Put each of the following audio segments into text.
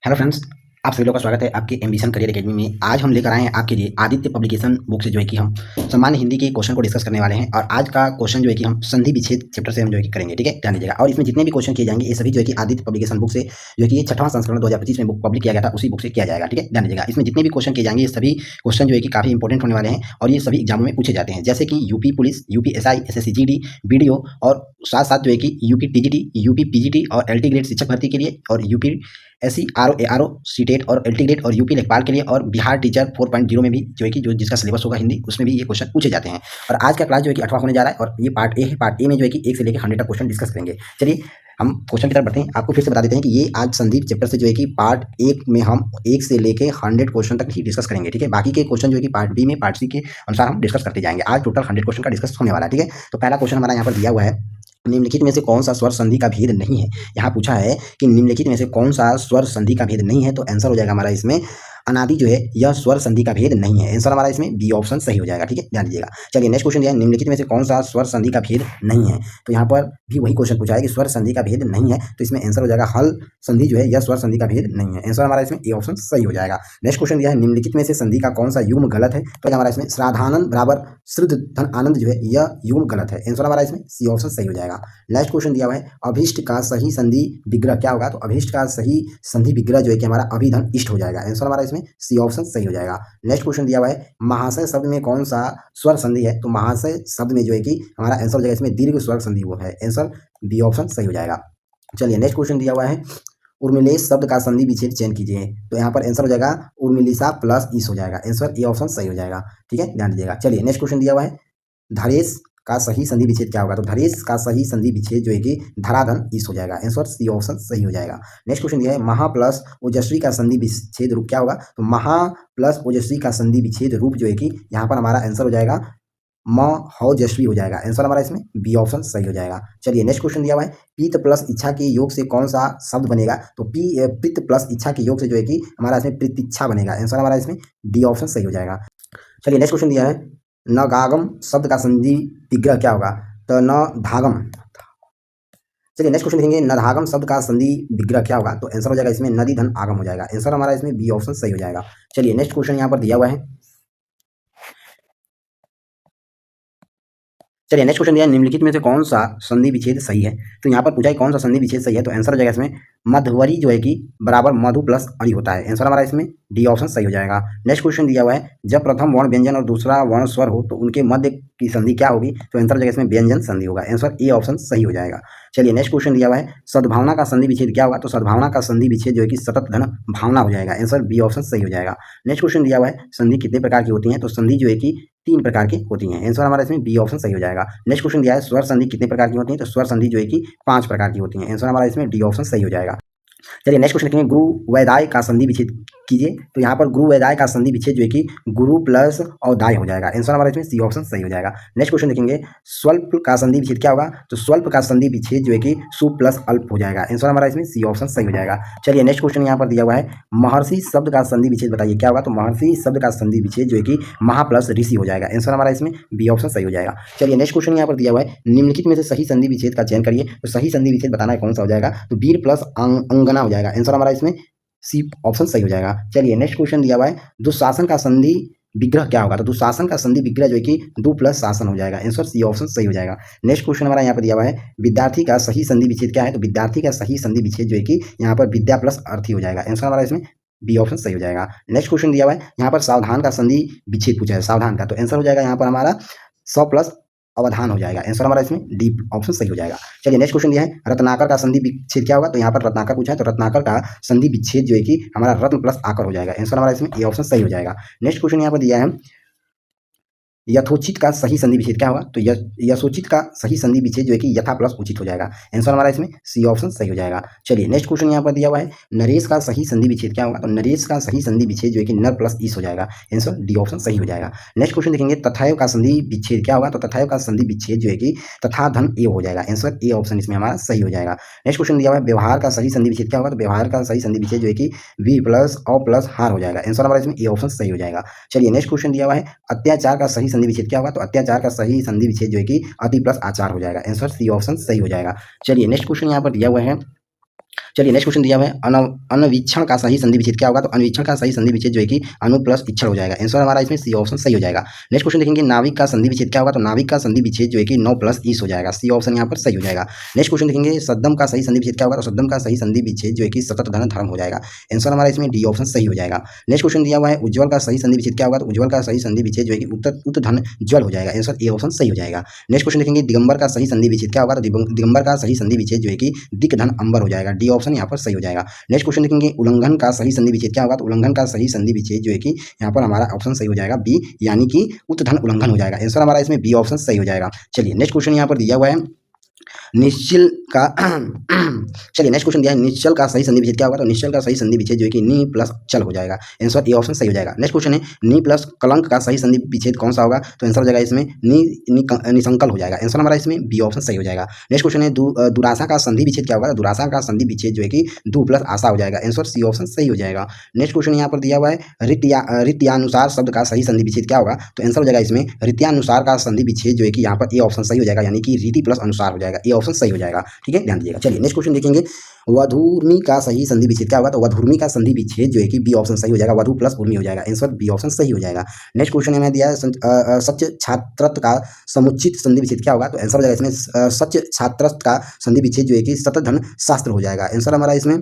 Hello friends, आप सभी लोगों का स्वागत है आपके एम्बिशन करियर एकेडमी में। आज हम लेकर आए हैं आपके लिए आदित्य पब्लिकेशन बुक से जो है कि हम सामान्य हिंदी के क्वेश्चन को डिस्कस करने वाले हैं। और आज का क्वेश्चन जो है कि हम संधि विच्छेद चैप्टर से हम जो है कि करेंगे, ठीक है, ध्यान दीजिएगा। और इसमें जितने भी क्वेश्चन किए जाएंगे ये सभी जो है कि आदित्य पब्लिकेशन बुक से जो है कि ये 6वां संस्करण 2025 में बुक पब्लिक किया गया था, उसी बुक से किया जाएगा, ठीक है, ध्यान दीजिएगा। इसमें जितने भी क्वेश्चन किए जाएंगे ये सभी क्वेश्चन जो है कि काफी इंपॉर्टेंट होने वाले हैं और ये सभी एग्जामों में पूछे जाते हैं, जैसे कि UP police, UPSI, SSC GD, BDO और साथ साथ जो है कि यूपी टीजीटी, यूपी पीजीटी और एलटी ग्रेड शिक्षक भर्ती के लिए, और UP SC RO ARO CTET और एलटी ग्रेड और यूपी लेखपाल के लिए, और बिहार टीचर 4.0 में भी जो है कि जो जिसका सिलेबस होगा हिंदी, उसमें भी ये क्वेश्चन पूछे जाते हैं। और आज का क्लास जो है कि 8वां होने जा रहा है और ये पार्ट ए है। पार्ट ए में जो है कि 1 से लेकर 100 तक क्वेश्चन डिस्कस करेंगे। चलिए हम क्वेश्चन की तरफ बढ़ते हैं। आपको फिर से बता देते हैं कि ये आज संधि चैप्टर से जो है कि पार्ट 1 में हम 1 से लेकर 100 क्वेश्चन तक ही डिस्कस करेंगे, ठीक है। बाकी के क्वेश्चन जो है कि पार्ट बी में, पार्ट सी के अनुसार हम डिस्कस करते जाएंगे। आज टोटल 100 क्वेश्चन का डिस्कस होने वाला है, ठीक है। तो पहला क्वेश्चन हमारा यहाँ पर दिया हुआ है, निम्नलिखित में से कौन सा स्वर संधि का भेद नहीं है। यहाँ पूछा है कि निम्नलिखित में से कौन सा स्वर संधि का भेद नहीं है, तो आंसर हो जाएगा हमारा इसमें अनादि जो है यह स्वर संधि का भेद नहीं है। आंसर हमारा इसमें बी ऑप्शन सही हो जाएगा, ठीक है, ध्यान दीजिएगा। चलिए नेक्स्ट क्वेश्चन दिया है, निम्नलिखित में से कौन सा स्वर संधि का भेद नहीं है। तो यहाँ पर भी वही क्वेश्चन पूछा है कि स्वर संधि का भेद नहीं है, तो इसमें आंसर हो जाएगा हल संधि जो है यह स्वर संधि का भेद नहीं है। आंसर हमारा इसमें ए ऑप्शन सही हो जाएगा। नेक्स्ट क्वेश्चन दिया है, निम्नलिखित में से संधि का कौन सा युग्म गलत है। तो हमारा इसमें श्राद्धानंद बराबर श्रुद्ध धन आनंद जो है यह युग्म गलत है। आंसर हमारा इसमें सी ऑप्शन सही हो जाएगा। नेक्स्ट क्वेश्चन दिया हुआ है, अभिष्ट का सही संधि विग्रह क्या होगा। तो अभिष्ट का सही संधि विग्रह जो है कि हमारा अभिधन इष्ट हो जाएगा। आंसर हमारा इसमें सी ऑप्शन सही हो जाएगा। नेक्स्ट क्वेश्चन दिया हुआ है, महाशय शब्द में कौन सा स्वर संधि है। तो महाशय शब्द में जो है कि हमारा आंसर हो जाएगा इसमें दीर्घ स्वर संधि वो है। आंसर बी ऑप्शन सही हो जाएगा। चलिए नेक्स्ट क्वेश्चन दिया हुआ है, उर्मिलेश शब्द का संधि विच्छेद चयन कीजिए। तो यहाँ पर आंसर हो जाएगा उर्मिलिशा प्लस ईस हो जाएगा। आंसर ए ऑप्शन सही हो जाएगा, ठीक है, ध्यान दीजिएगा। चलिए नेक्स्ट क्वेश्चन दिया हुआ है, धरेश का सही संधि विच्छेद क्या होगा। तो धरेश का सही संधि विच्छेद जो है कि धराधन ईस हो जाएगा। आंसर सी ऑप्शन सही हो जाएगा। नेक्स्ट क्वेश्चन दिया है, महा प्लस ओजस्वी का संधि विच्छेद रूप क्या होगा। तो महा प्लस ओजस्वी का संधि विच्छेद रूप जो है कि यहाँ पर हमारा आंसर हो जाएगा महौजस्वी हो जाएगा। आंसर हमारा इसमें बी ऑप्शन सही हो जाएगा। चलिए नेक्स्ट क्वेश्चन दिया हुआ है, पित्त प्लस इच्छा के योग से कौन सा शब्द बनेगा। तो पित्त प्लस इच्छा के योग से जो है कि हमारा इसमें प्रतीक्षा बनेगा। आंसर हमारा इसमें डी ऑप्शन सही हो जाएगा। चलिए नेक्स्ट क्वेश्चन दिया है, नगागम शब्द का संधि विग्रह क्या होगा। तो न धागम। चलिए नेक्स्ट क्वेश्चन देखेंगे, नधागम शब्द का संधि विग्रह क्या होगा। तो आंसर हो जाएगा इसमें नदी धन आगम हो जाएगा। आंसर हमारा इसमें बी ऑप्शन सही हो जाएगा। चलिए नेक्स्ट क्वेश्चन यहाँ पर दिया हुआ है, चलिए नेक्स्ट क्वेश्चन दिया है, निम्नलिखित में से कौन सा संधि विच्छेद सही है। तो यहाँ पर पूछा है कौन सा संधि विच्छेद सही है। तो आंसर हो जाएगा इसमें मधुवरी जो है कि बराबर मधु प्लस अरि होता है। आंसर हमारा इसमें डी ऑप्शन सही हो जाएगा। नेक्स्ट क्वेश्चन दिया हुआ है, जब प्रथम वर्ण व्यंजन और दूसरा वर्ण स्वर हो तो उनके मध्य की संधि क्या होगी। तो आंसर हो जाएगा इसमें व्यंजन संधि होगा। आंसर ए ऑप्शन सही हो जाएगा। चलिए नेक्स्ट क्वेश्चन दिया हुआ है, सद्भावना का संधि विच्छेद क्या होगा। तो सद्भावना का संधि विच्छेद जो है कि सतत धन भावना हो जाएगा। आंसर बी ऑप्शन सही हो जाएगा। नेक्स्ट क्वेश्चन दिया हुआ है, संधि कितने प्रकार की होती है। तो संधि जो है कि 3 प्रकार की होती हैं। आंसर हमारा इसमें बी ऑप्शन सही हो जाएगा। नेक्स्ट क्वेश्चन दिया है, स्वर संधि कितने प्रकार की होती है। तो स्वर संधि जो है कि 5 प्रकार की होती हैं। आंसर हमारा इसमें डी ऑप्शन सही हो जाएगा। चलिए नेक्स्ट क्वेश्चन देखेंगे, गुरु वैदाय का संधि विच्छेद कीजिए। तो यहाँ पर गुरु वैदाय का संधि विच्छेद जो है कि गुरु प्लस औदाय हो जाएगा। आंसर हमारा इसमें सी ऑप्शन सही हो जाएगा। नेक्स्ट क्वेश्चन देखेंगे, स्वल्प का संधि विच्छेद क्या होगा। तो स्वल्प का संधि विच्छेद जो है कि सु प्लस अल्प हो जाएगा। आंसर हमारा इसमें सी ऑप्शन सही हो जाएगा। चलिए नेक्स्ट क्वेश्चन यहाँ पर दिया हुआ है, महर्षि शब्द का संधि विच्छेद बताइए क्या होगा। तो महर्षि शब्द का संधि विच्छेद जो है कि महा प्लस ऋषि हो जाएगा। आंसर हमारा इसमें बी ऑप्शन सही हो जाएगा। चलिए नेक्स्ट क्वेश्चन यहाँ पर दिया हुआ है, निम्नलिखित में से सही संधि विच्छेद का चयन करिए। तो सही संधि विच्छेद बताना है कौन सा हो जाएगा। तो वीर प्लस अंगना हो जाएगा। आंसर हमारा इसमें सी ऑप्शन सही हो जाएगा। चलिए नेक्स्ट क्वेश्चन दिया हुआ है, दुशासन का संधि विग्रह क्या होगा। तो दुशासन का संधि विग्रह जो है कि दु प्लस शासन हो जाएगा। आंसर सी ऑप्शन सही हो जाएगा। नेक्स्ट क्वेश्चन हमारा यहाँ पर दिया हुआ है, विद्यार्थी का सही संधि विच्छेद क्या है। तो विद्यार्थी का सही संधि विच्छेद जो है कि यहाँ पर विद्या प्लस अर्थी हो जाएगा। आंसर हमारा इसमें बी ऑप्शन सही हो जाएगा। नेक्स्ट क्वेश्चन दिया हुआ है, यहाँ पर सावधान का संधि विच्छेद पूछा है, सावधान का। तो आंसर हो जाएगा यहाँ पर हमारा 100 प्लस अवधान हो जाएगा। आंसर हमारा इसमें डी ऑप्शन सही हो जाएगा। चलिए नेक्स्ट क्वेश्चन दिया है, रत्नाकर का संधि विच्छेद क्या होगा। तो यहाँ पर रत्नाकर पूछा है, तो रत्नाकर का संधि विच्छेद जो है कि हमारा रत्न प्लस आकर हो जाएगा। आंसर हमारा इसमें ए ऑप्शन सही हो जाएगा। नेक्स्ट क्वेश्चन यहाँ पर दिया है, यथोचित का सही संधि विच्छेद क्या होगा। तो यथोचित का सही संधि विच्छेद जो है कि यथा प्लस उचित हो जाएगा। आंसर हमारा इसमें सी ऑप्शन सही हो जाएगा। चलिए नेक्स्ट क्वेश्चन यहाँ पर दिया हुआ है, नरेश का सही संधि विच्छेद क्या होगा। तो नरेश का सही संधि विच्छेद जो है कि नर प्लस ईस हो जाएगा। आंसर डी ऑप्शन सही हो जाएगा। नेक्स्ट क्वेश्चन देखेंगे, तथैव का संधि विच्छेद क्या होगा। तो तथैव का संधि विच्छेद जो है कि तथा धन ए हो जाएगा। आंसर ए ऑप्शन इसमें हमारा सही हो जाएगा। नेक्स्ट क्वेश्चन दिया हुआ है, व्यवहार का सही संधि विच्छेद क्या होगा। तो व्यवहार का सही संधि विच्छेद जो है कि वी प्लस औ प्लस हार हो जाएगा। आंसर हमारा इसमें ए ऑप्शन सही हो जाएगा। चलिए नेक्स्ट क्वेश्चन दिया हुआ है, अत्याचार का सही संधि विच्छेद क्या होगा। तो अत्याचार का सही संधि विच्छेद जो है कि अति प्लस आचार हो जाएगा। आंसर सी ऑप्शन सही हो जाएगा। चलिए नेक्स्ट क्वेश्चन यहाँ पर दिया हुआ है, चलिए नेक्स्ट क्वेश्चन दिया हुआ है अनवीक्षण का सही संधि विच्छेद क्या होगा। तो अनवीक्षण का सही संधि विच्छेद जो है कि अनु प्लस इक्षण हो जाएगा। आंसर हमारा इसमें सी ऑप्शन सही हो जाएगा। नेक्स्ट क्वेश्चन देखेंगे नाविक का संधि विच्छेद क्या होगा। तो नाविक का संधि विच्छेद जो है कि 9 प्लस ईस हो जाएगा। सी ऑप्शन यहाँ पर सही हो जाएगा। नेक्स्ट क्वेश्चन देखेंगे सद्दम का सही संधि विच्छेद क्या होगा। तो सद्दम का सही संधि विच्छेद जो है कि सतत धन धर्म हो जाएगा। आंसर हमारा इसमें डी ऑप्शन सही हो जाएगा। नेक्स्ट क्वेश्चन दिया हुआ है उज्ज्वल का सही संधि विच्छेद क्या होगा। तो उज्ज्वल का सही संधि विच्छेद जो है कि उत धन ज्वल हो जाएगा। आंसर ए ऑप्शन सही हो जाएगा। नेक्स्ट क्वेश्चन देखेंगे दिगंबर का सही संधि विच्छेद क्या होगा। तो दिगंबर का सही संधि विच्छेद जो है कि दिक धन अंबर हो जाएगा। डी ऑप्शन यहाँ पर सही हो जाएगा। नेक्स्ट क्वेश्चन देखेंगे उल्लंघन का सही संधि विच्छेद क्या होगा। तो उल्लंघन का सही संधि विच्छेद जो है कि यहाँ पर हमारा ऑप्शन सही हो जाएगा बी, यानी कि उत्तधन उल्लंघन हो जाएगा। आंसर हमारा इसमें बी ऑप्शन सही हो जाएगा। चलिए नेक्स्ट क्वेश्चन यहाँ पर दिया हुआ है निश्चल का चलिए नेक्स्ट क्वेश्चन दिया है निश्चल का सही संधि विच्छेद क्या होगा। तो निश्चल का सही संधि विच्छेद जो है कि नी प्लस चल हो जाएगा। आंसर ए ऑप्शन सही हो जाएगा। नेक्स्ट क्वेश्चन है नी प्लस कलंक का सही संधि विच्छेद कौन सा होगा। तो आंसर हो जाएगा इसमें निसंकल हो जाएगा। आंसर हमारा इसमें बी ऑप्शन सही हो जाएगा। नेक्स्ट क्वेश्चन है दुराशा का संधि विच्छेद क्या होगा। तो दुराशा का संधि विच्छेद जो है कि दू प्लस आशा हो जाएगा। आंसर सी ऑप्शन सही हो जाएगा। नेक्स्ट क्वेश्चन यहाँ पर दिया हुआ है रीत्यानुसार शब्द का सही संधि विच्छेद क्या होगा। तो आंसर हो जाएगा इसमें रीत्यानुसार का संधि विच्छेद जो है कि यहाँ पर ए ऑप्शन सही हो जाएगा, यानी कि रीति प्लस अनुसार हो जाएगा। ए ऑप्शन सही हो जाएगा। ठीक है, ध्यान दीजिएगा। चलिए नेक्स्ट क्वेश्चन देखेंगे वधूर्मी का सही संधि विच्छेद क्या होगा। तो वधूर्मी का संधि विच्छेद जो है कि बी ऑप्शन सही हो जाएगा। वधु प्लस उर्मी हो जाएगा। आंसर बी ऑप्शन सही हो जाएगा। नेक्स्ट क्वेश्चन हमें दिया है सच छात्रत्व का समुचित संधि विच्छेद क्या होगा। तो आंसर हो जाएगा इसमें सच छात्रत्व का संधि विच्छेद जो है कि शतधन शास्त्र हो जाएगा। आंसर हमारा इसमें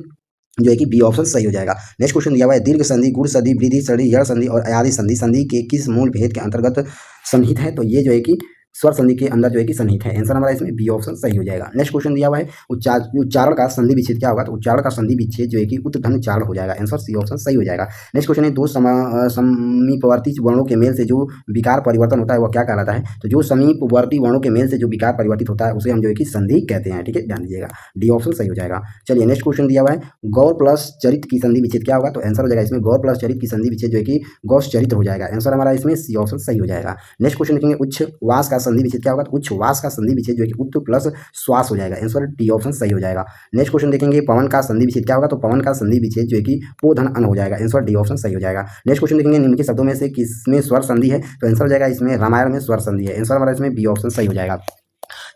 जो है कि बी ऑप्शन सही हो जाएगा। नेक्स्ट क्वेश्चन दिया हुआ है दीर्घ संधि, गुण संधि, वृद्धि संधि, यड़ संधि और अयादि संधि संधि के किस मूल भेद के अंतर्गत सन्निहित है। तो ये जो है कि स्वर संधि के अंदर जो है कि सन्निहित है। आंसर हमारा इसमें बी ऑप्शन सही हो जाएगा। नेक्स्ट क्वेश्चन दिया हुआ है उच्चारण का संधि विच्छेद क्या होगा। तो उच्चारण का संधि विच्छेद जो है कि उत्तधन चारण हो जाएगा। आंसर सी ऑप्शन सही हो जाएगा। नेक्स्ट क्वेश्चन है दो समीपवर्ती वर्णों के मेल से जो विकार परिवर्तन होता है वह क्या कहलाता है। तो जो समीपवर्ती वर्णों के मेल से जो विकार परिवर्तित होता है उसे हम जो है कि संधि कहते हैं। ठीक है, ध्यान दीजिएगा। डी ऑप्शन सही हो जाएगा। चलिए नेक्स्ट क्वेश्चन दिया हुआ है गौर प्लस चरित की संधि विच्छेद क्या होगा। तो आंसर हो जाएगा इसमें गौर प्लस चरित की संधि विच्छेद जो है कि गौस चरित्र हो जाएगा। आंसर हमारा इसमें सी ऑप्शन सही हो जाएगा। नेक्स्ट क्वेश्चन देखेंगे उच्छ्वास का संधि विच्छेद क्या होगा। तो उच्छ्वास का संधि विच्छेद जो है कि उत्त प्लस श्वास हो जाएगा। आंसर डी ऑप्शन सही हो जाएगा। नेक्स्ट क्वेश्चन देखेंगे पवन का संधि विच्छेद क्या होगा। तो पवन का संधि विच्छेद जो है कि पो धन अन हो जाएगा। आंसर डी ऑप्शन सही हो जाएगा। नेक्स्ट क्वेश्चन देखेंगे निम्नलिखित शब्दों में से किसमें स्वर संधि है। तो आंसर हो जाएगा इसमें रामायण में स्वर संधि है। आंसर हमारा इसमें बी ऑप्शन सही हो जाएगा।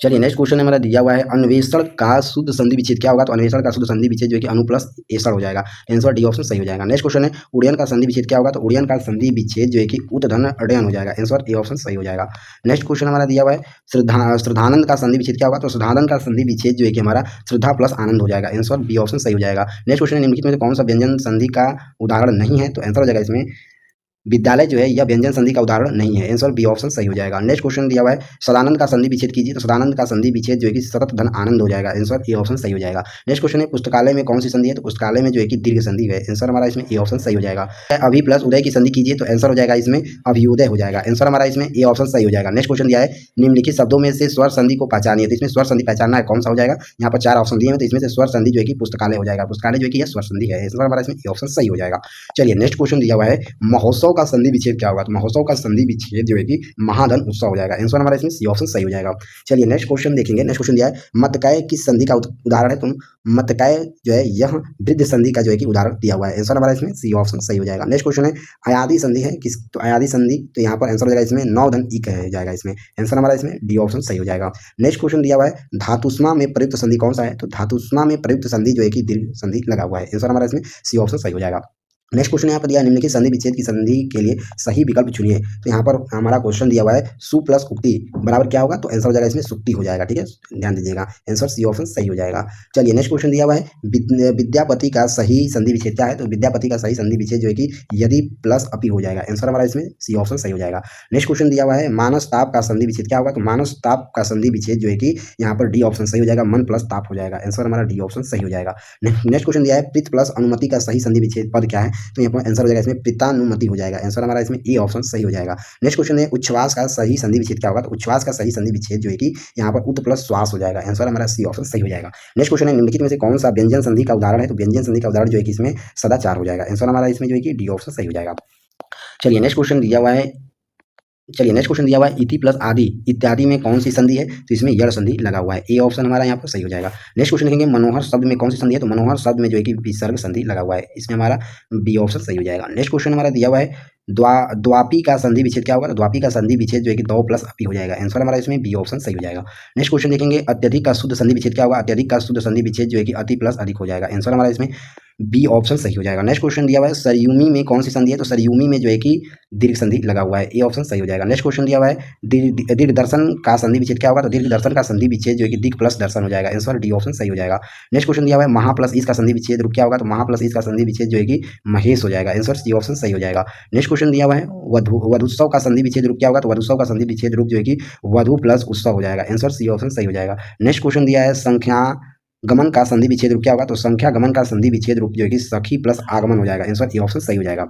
चलिए नेक्स्ट क्वेश्चन हमारा दिया हुआ है अन्वेषण का शुद्ध संधि विच्छेद क्या होगा। तो अन्वेषण का शुद्ध संधि विच्छेद जो है कि अनु प्लस एषण हो जाएगा। आंसर डी ऑप्शन सही हो जाएगा। नेक्स्ट क्वेश्चन है उड़यन का संधि विच्छेद क्या होगा। तो उड़यन का संधि विच्छेद जो है कि उत्तधन अडयन हो जाएगा। आंसर ए ऑप्शन सही हो जाएगा। नेक्स्ट क्वेश्चन हमारा दिया हुआ है श्रद्धानंद का संधि विच्छेद क्या होगा। तो श्रद्धानंद का संधि विच्छेद जो है कि हमारा श्रद्धा प्लस आनंद हो जाएगा। आंसर बी ऑप्शन सही हो जाएगा। नेक्स्ट क्वेश्चन निम्नलिखित में से कौन सा व्यंजन संधि का उदाहरण नहीं है। तो आंसर हो जाएगा इसमें विद्यालय जो है यह व्यंजन संधि का उदाहरण नहीं है। आंसर बी ऑप्शन सही हो जाएगा। नेक्स्ट क्वेश्चन दिया हुआ है सदानंद का संधि विच्छेद कीजिए। तो सदानंद का संधि विच्छेद जो है कि सतत धन आनंद हो जाएगा। आंसर ए ऑप्शन सही हो जाएगा। नेक्स्ट क्वेश्चन है पुस्तकालय में कौन सी संधि है। तो पुस्तकालय में जो है कि दीर्घ संधि है। आंसर हमारा इसमें ए ऑप्शन सही हो जाएगा। अभी प्लस उदय की संधि कीजिए। तो आंसर हो जाएगा इसमें अभियोदय हो जाएगा। आंसर हमारा इसमें ए ऑप्शन सही हो जाएगा। नेक्स्ट क्वेश्चन दिया है निम्नलिखित शब्दों में से स्वर संधि को पहचानिए। तो इसमें स्वर संधि पहचानना है, कौन सा हो जाएगा। यहाँ पर 4 ऑप्शन दिए हैं, तो इसमें से स्वर संधि जो है कि पुस्तकालय हो जाएगा। पुस्तकालय जो है कि यह स्वर संधि है। आंसर हमारा इसमें ए ऑप्शन सही हो जाएगा। चलिए नेक्स्ट क्वेश्चन दिया हुआ है महोत्सव का संधि विच्छेद क्या होगा। तो महोत्सव का संधि विच्छेद जो है कि महाधन उत्सव हो जाएगा। आंसर हमारा इसमें सी ऑप्शन सही हो जाएगा। चलिए नेक्स्ट क्वेश्चन देखेंगे। नेक्स्ट क्वेश्चन दिया है मतकय किस संधि का उदाहरण है। तुम मतकय जो है यह वृद्ध संधि का जो है कि उदाहरण दिया हुआ है। आंसर हमारा इसमें सी ऑप्शन सही हो जाएगा। नेक्स्ट क्वेश्चन है अयादि संधि है किस। तो अयादि संधि तो यहाँ पर आंसर हो जाएगा इसमें नौ धन ई कहा जाएगा। इसमें आंसर हमारा इसमें डी ऑप्शन सही हो जाएगा। नेक्स्ट क्वेश्चन दिया हुआ है धातुष्मा में प्रयुक्त संधि कौन सा है। तो धातुष्मा में प्रयुक्त संधि जो है कि दीर्घ संधि लगा हुआ है। आंसर हमारा इसमें सी ऑप्शन सही हो जाएगा। नेक्स्ट क्वेश्चन यहाँ पर दिया निम्नलिखित संधि विच्छेद की संधि के लिए सही विकल्प चुनिए। तो यहाँ पर हमारा क्वेश्चन दिया हुआ है सु प्लस उक्ति बराबर क्या होगा। तो आंसर हो जाएगा इसमें सुक्ति हो जाएगा। ठीक है, ध्यान दीजिएगा। आंसर सी ऑप्शन सही हो जाएगा। चलिए नेक्स्ट क्वेश्चन दिया हुआ है विद्यापति का सही संधि विच्छेद क्या है। तो विद्यापति का सही संधि विच्छेद जो है कि यदि प्लस अपी हो जाएगा। आंसर हमारा इसमें सी ऑप्शन सही हो जाएगा। नेक्स्ट क्वेश्चन दिया हुआ है मानस ताप का संधि विच्छेद क्या होगा। तो मानस ताप का संधि विच्छेद जो है कि यहाँ पर डी ऑप्शन सही हो जाएगा। मन प्लस ताप हो जाएगा। आंसर हमारा डी ऑप्शन सही हो जाएगा। नेक्स्ट क्वेश्चन दिया है प्रीत प्लस अनुमति का सही संधि विच्छेद पद क्या है। तो यहाँ पर आंसर हो जाएगा इसमें प्रीतानुमति हो जाएगा। आंसर हमारा इसमें ए ऑप्शन सही हो जाएगा। नेक्स्ट क्वेश्चन है उच्छ्वास का सही संधि विच्छेद क्या होगा। तो उच्छ्वास का सही संधि विच्छेद जो है कि यहाँ पर उत प्लस श्वास हो जाएगा। आंसर हमारा सी ऑप्शन सही हो जाएगा। नेक्स्ट क्वेश्चन है निम्नलिखित में से कौन सा व्यंजन संधि का उदाहरण है। तो व्यंजन संधि का उदाहरण जो है कि इसमें सदाचार हो जाएगा। आंसर हमारा इसमें जो है कि डी ऑप्शन सही हो जाएगा। चलिए नेक्स्ट क्वेश्चन दिया हुआ है इति प्लस आदि इत्यादि में कौन सी संधि है। तो इसमें यड़ संधि लगा हुआ है। ए ऑप्शन हमारा यहाँ पर सही हो जाएगा। नेक्स्ट क्वेश्चन देखेंगे मनोहर शब्द में कौन सी संधि है। तो मनोहर शब्द में जो है कि विसर्ग संधि लगा हुआ है। इसमें हमारा बी ऑप्शन सही हो जाएगा। नेक्स्ट क्वेश्चन हमारा दिया हुआ है द्वापी का संधि विच्छेद क्या होगा? तो द्वापी का संधि विच्छेद जो है कि दो प्लस अपी हो जाएगा। आंसर हमारा इसमें बी ऑप्शन सही हो जाएगा। नेक्स्ट क्वेश्चन देखेंगे, अत्यधिक का शुद्ध संधि विच्छेद क्या होगा? अत्यधिक का शुद्ध संधि विच्छेद जो है कि अति प्लस अधिक हो जाएगा। आंसर हमारा इसमें बी ऑप्शन सही हो जाएगा। नेक्स्ट क्वेश्चन दिया हुआ है, सरयुमी में कौन सी संधि है? तो सरयुमी में जो है कि दीर्घ संधि लगा हुआ है। ए ऑप्शन सही हो जाएगा। नेक्स्ट क्वेश्चन दिया हुआ है, दीर्घ दर्शन का संधि विच्छेद क्या होगा? तो दीर्घ दर्शन का संधि विच्छेद जो है कि दीर्घ प्लस दर्शन हो जाएगा। आंसर डी ऑप्शन सही हो जाएगा। नेक्स्ट क्वेश्चन दिया हुआ है, महा प्लस ईस का संधि विच्छेद रूप क्या होगा? तो महा प्लस ईस का संधि विच्छेद जो है कि महेश हो जाएगा। आंसर सी ऑप्शन सही हो जाएगा। नेक्स्ट क्वेश्चन दिया हुआ है, वधुत्सव का संधि विच्छेद रूप क्या होगा? तो वधुत्सव का संधि विच्छेद रूप जो है कि वधु प्लस उत्सव हो जाएगा। आंसर सी ऑप्शन सही हो जाएगा। नेक्स्ट क्वेश्चन दिया है, संख्या गमन का संधि विच्छेद रूप क्या होगा? तो संख्या गमन का संधि विच्छेद रूप जो है कि सखी प्लस आगमन हो जाएगा। आंसर ए ऑप्शन सही हो जाएगा।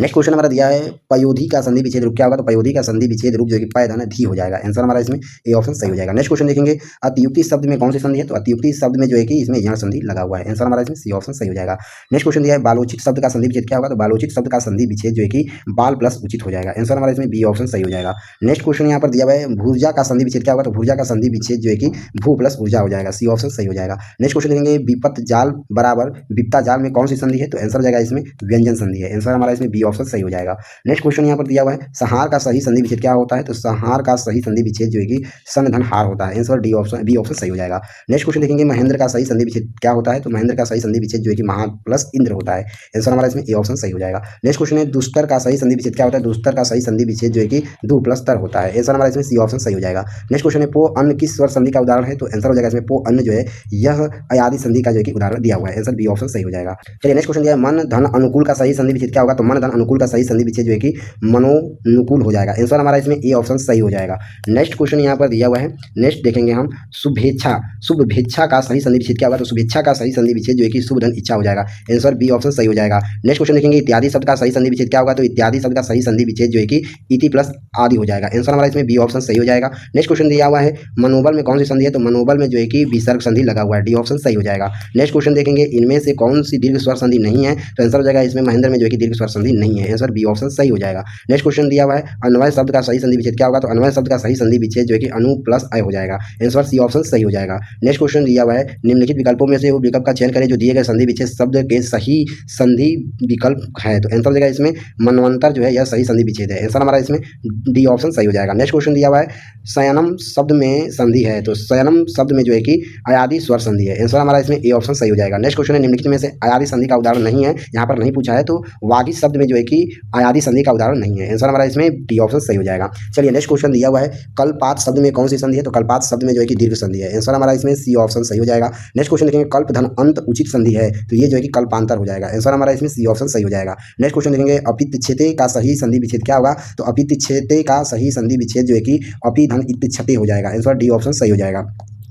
नेक्स्ट क्वेश्चन हमारा दिया है, पयोधी का संधि विच्छेद रूप क्या होगा? तो पयोधी का संधि विच्छेद रूप जो है कि पय धन धी हो जाएगा। आंसर हमारा इसमें ए ऑप्शन सही हो जाएगा। नेक्स्ट क्वेश्चन देखेंगे, अतियुक्ति शब्द में कौन सी संधि है? तो अतियुक्ति शब्द में जो है कि इसमें यण संधि लगा हुआ है। आंसर हमारा इसमें सी ऑप्शन सही हो जाएगा। नेक्स्ट क्वेश्चन दिया है, बालोचित शब्द का संधि विच्छेद क्या होगा? तो बालोचित शब्द का संधि विच्छेद जो है कि बाल प्लस उचित हो जाएगा। आंसर हमारा इसमें बी ऑप्शन सही हो जाएगा। नेक्स्ट क्वेश्चन यहाँ पर दिया हुआ है, भूर्जा का संधि विच्छेद क्या होगा? तो भूर्जा का संधि विच्छेद जो है कि भू प्लस ऊर्जा हो जाएगा। सी ऑप्शन सही हो जाएगा। नेक्स्ट क्वेश्चन देखेंगे, विपत जाल बराबर विपता जाल में कौन सी संधि है? तो आंसर हो जाएगा इसमें व्यंजन संधि है। आंसर हमारा इसमें बी ऑप्शन सही हो जाएगा। नेक्स्ट क्वेश्चन यहाँ पर दिया हुआ है, संहार का सही संधि विच्छेद क्या होता है? तो संहार का सही संधि विच्छेद जो है कि सन धन हार होता है। Answer D option B option सही हो जाएगा। नेक्स्ट क्वेश्चन देखेंगे, महेंद्र का सही संधि विच्छेद क्या होता है? तो महेंद्र का सही संधि विच्छेद जो है कि महा प्लस इंद्र होता है। आंसर हमारा इसमें ए ऑप्शन सही हो जाएगा। नेक्स्ट क्वेश्चन है, दुष्कर का सही संधि विच्छेद क्या होता है? दुष्कर का सही संधि विच्छेद जो है कि दु प्लस तर होता है। आंसर हमारा इसमें सी ऑप्शन सही हो जाएगा। नेक्स्ट क्वेश्चन है, पो अन्न किस स्वर संधि का उदाहरण है? तो आंसर हो जाएगा इसमें पो अन्न जो है यह अयादि संधि का जो है कि उदाहरण दिया हुआ है। आंसर बी ऑप्शन सही हो जाएगा। चलिए नेक्स्ट क्वेश्चन दिया है, मन धन अनुकूल का सही संधि विच्छेद क्या होगा? तो मन धन अनुकूल का सही संधि विच्छेद जो है कि मनोनुकूल हो जाएगा। आंसर हमारा इसमें ए ऑप्शन सही हो जाएगा। नेक्स्ट क्वेश्चन यहाँ पर दिया हुआ है, नेक्स्ट देखेंगे हम, शुभेच्छा का सही संधि विच्छेद क्या होगा? तो शुभेच्छा का सही संधि विच्छेद जो है कि शुभ धन इच्छा हो जाएगा। आंसर बी ऑप्शन सही हो जाएगा। नेक्स्ट क्वेश्चन देखेंगे, इत्यादि शब्द का सही संधि विच्छेद क्या होगा? तो इत्यादि शब्द का सही संधि विच्छेद जो है कि इति प्लस आदि हो जाएगा। आंसर हमारा इसमें बी ऑप्शन सही हो जाएगा। नेक्स्ट क्वेश्चन दिया हुआ है, मनोबल में कौन सी संधि है? तो मनोबल में जो है कि विसर्ग संधि लगा हुआ है। डी ऑप्शन सही हो जाएगा। नेक्स्ट क्वेश्चन देखेंगे, इनमें से कौन सी दीर्घ स्वर संधि नहीं है? तो आंसर हो जाएगा इसमें महेंद्र में जो है कि दीर्घ स्वर संधि नहीं है। आंसर बी ऑप्शन सही हो जाएगा। नेक्स्ट क्वेश्चन दिया हुआ है, अन्वय शब्द का सही संधि विच्छेद क्या होगा? तो अन्वय शब्द का सही संधि विच्छेद जो है कि अनु प्लस अय हो जाएगा। आंसर सी ऑप्शन सही हो जाएगा। नेक्स्ट क्वेश्चन दिया हुआ है, निम्नलिखित विकल्पों में से वो विकल्प का चयन करें जो दिए गए संधि विच्छेद शब्द के सही संधि विकल्प है। तो आंसर हो जाएगा इसमें मनवंतर जो है यह सही संधि विच्छेद है। आंसर हमारा इसमें डी ऑप्शन सही हो जाएगा। नेक्स्ट क्वेश्चन दिया हुआ है, शयनम शब्द में संधि है। तो शयनम शब्द में जो है कि अयादि स्वर संधि है। आंसर हमारा इसमें ए ऑप्शन सही हो जाएगा। नेक्स्ट क्वेश्चन है, निम्नलिखित में से अयादि संधि का उदाहरण नहीं है, यहाँ पर नहीं पूछा है। तो वागी शब्द में जो है कि अयादि संधि का उदाहरण नहीं है। आंसर हमारा इसमें डी ऑप्शन सही हो जाएगा। चलिए नेक्स्ट क्वेश्चन दिया हुआ है, कल्पात शब्द में कौन सी संधि है? तो कल्पात शब्द में जो है कि दीर्घ संधि है। आंसर हमारा इसमें सी ऑप्शन सही हो जाएगा। नेक्स्ट क्वेश्चन देखेंगे, कल्प धन अंत उचित संधि है। तो ये जो है कि कल्पांतर हो जाएगा। आंसर हमारा इसमें सी ऑप्शन सही हो जाएगा। नेक्स्ट क्वेश्चन देखेंगे, अपितच्छेते का सही संधि विच्छेद क्या होगा? तो अपितच्छेते का सही संधि विच्छेद जो है कि अपि धन इत्तिच्छते हो जाएगा। आंसर डी ऑप्शन सही हो जाएगा।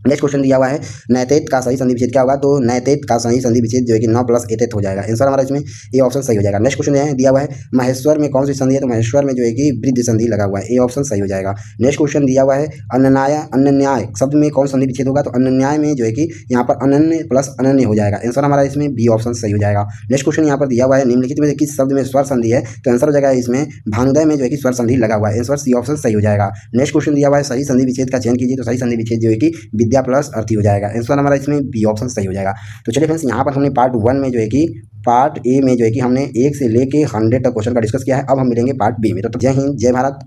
नेक्स्ट क्वेश्चन दिया हुआ है, नैतेत का सही संधि विच्छेद क्या होगा? तो नैतेत का सही संधि विच्छेद जो है कि न प्लस एतेत हो जाएगा। आंसर हमारा इसमें ए ऑप्शन सही हो जाएगा। नेक्स्ट क्वेश्चन दिया हुआ है, महेश्वर में कौन सी संधि है? तो महेश्वर में जो है कि वृद्धि संधि लगा हुआ है। ए ऑप्शन सही हो जाएगा। नेक्स्ट क्वेश्चन दिया हुआ है, अनन्याय शब्द में कौन संधि विच्छेद होगा? तो अनन्याय में जो है कि यहाँ पर अनन्य प्लस अनन्य हो जाएगा। आंसर हमारा इसमें बी ऑप्शन सही हो जाएगा। नेक्स्ट क्वेश्चन यहाँ पर दिया हुआ है, निम्नलिखित में से किस शब्द में स्वर संधि है? तो आंसर हो जाएगा इसमें भानुदय में जो है कि स्वर संधि लगा हुआ है। आंसर सी ऑप्शन सही हो जाएगा। नेक्स्ट क्वेश्चन दिया हुआ है, सही संधि विच्छेद का चयन कीजिए। तो सही संधि विच्छेद जो है कि विद्या प्लस अर्थी हो जाएगा। आंसर हमारा इसमें बी ऑप्शन सही हो जाएगा। तो चलिए फ्रेंड्स, यहाँ पर हमने पार्ट 1 में जो है कि पार्ट ए में जो है कि हमने 1 से लेके 100 तक क्वेश्चन का डिस्कस किया है। अब हम मिलेंगे पार्ट बी में। तो जय हिंद, जय भारत।